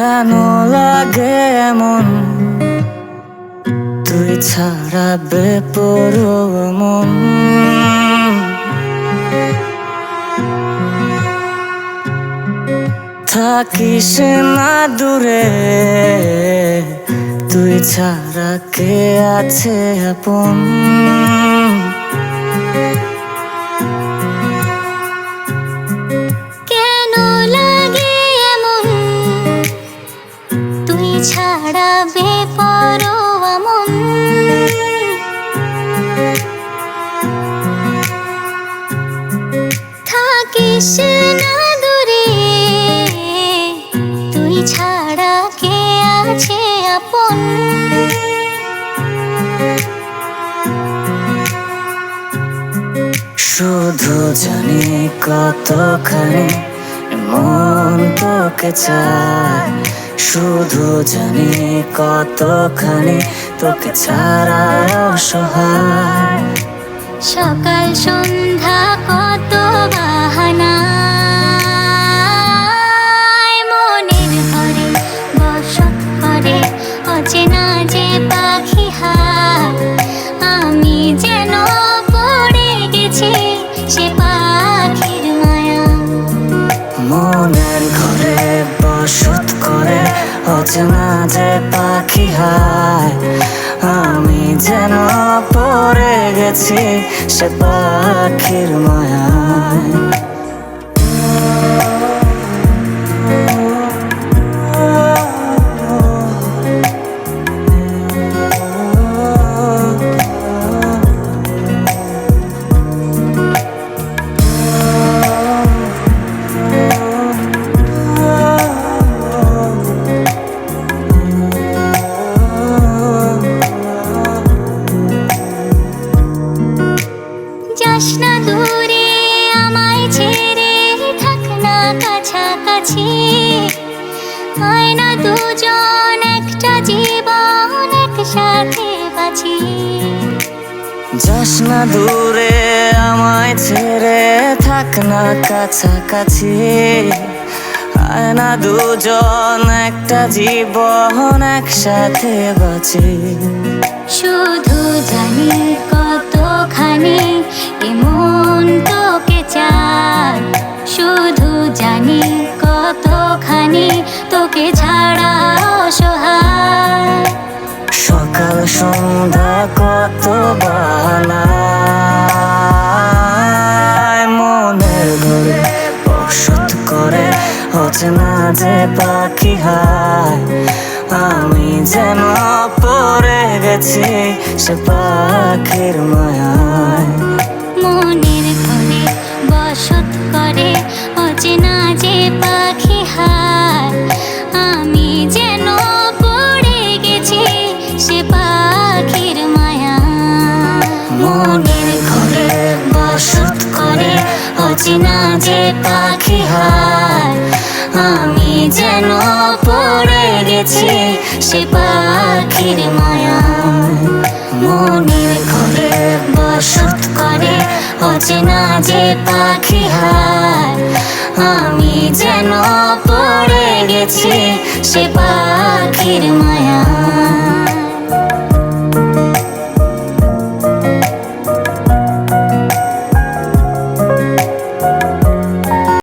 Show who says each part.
Speaker 1: কেন লাগে এমন তুই ছাড়া বেপরোয়া মন? থাকিস না দূরে, তুই ছাড়া কে আছে আপন?
Speaker 2: কেন লাগে এমন তুই ছাড়া বেপরোয়া মন? থাকিস না দূরে, তুই ছাড়া কে আছে আপন?
Speaker 1: শুধু জানি কতখানি মন তোকে চায়, শুধু জানি কতখানি তোকে ছাড়া অসহায়।
Speaker 2: সকাল সন্ধ্যা কত বাহানা, মনের ঘরে বসত করে অচেনা যে পাখি হায়। আমি যেন পড়ে গেছি সে পাখির মায়া।
Speaker 1: মনের ঘরে বসত করে অচেনা যে পাখি হায়। আমি যেন পড়ে গেছি সে পাখির মায়ায়।
Speaker 2: যাস না দূরে আমায় ছেড়ে, থাক না কাছাকাছি। হয় না দুজন একটা জীবন একসাথে বাঁচি।
Speaker 1: যাস না দূরে আমায় ছেড়ে, থাক না কাছাকাছি। হয় না দুজন একটা জীবন একসাথে বাঁচি।
Speaker 2: শুধু জানি কতখানি এমন তোকে চাই, শুধু জানি কতখানি তোকে ছাড়া অসহায়।
Speaker 1: সকাল সন্ধ্যা কত বাহানা, মনের ঘরে বসত করে অচেনা যে পাখি হায়। আমি যেন পড়ে গেছি সে পাখির মায়ায়।
Speaker 2: মনের ঘরে বসত করে অচেনা যে পাখি হায়। আমি যেন পড়ে গেছি সে পাখির মায়া।
Speaker 1: মনের ঘরে বসত করে অচেনা যে পাখি হায়। আমি যেন পড়ে গেছি সে পাখির মায়ায়। মনের ঘরে বসত করে অচেনা যে পাখি হায়। আমি যেন পড়ে গেছি সে পাখির মায়ায়।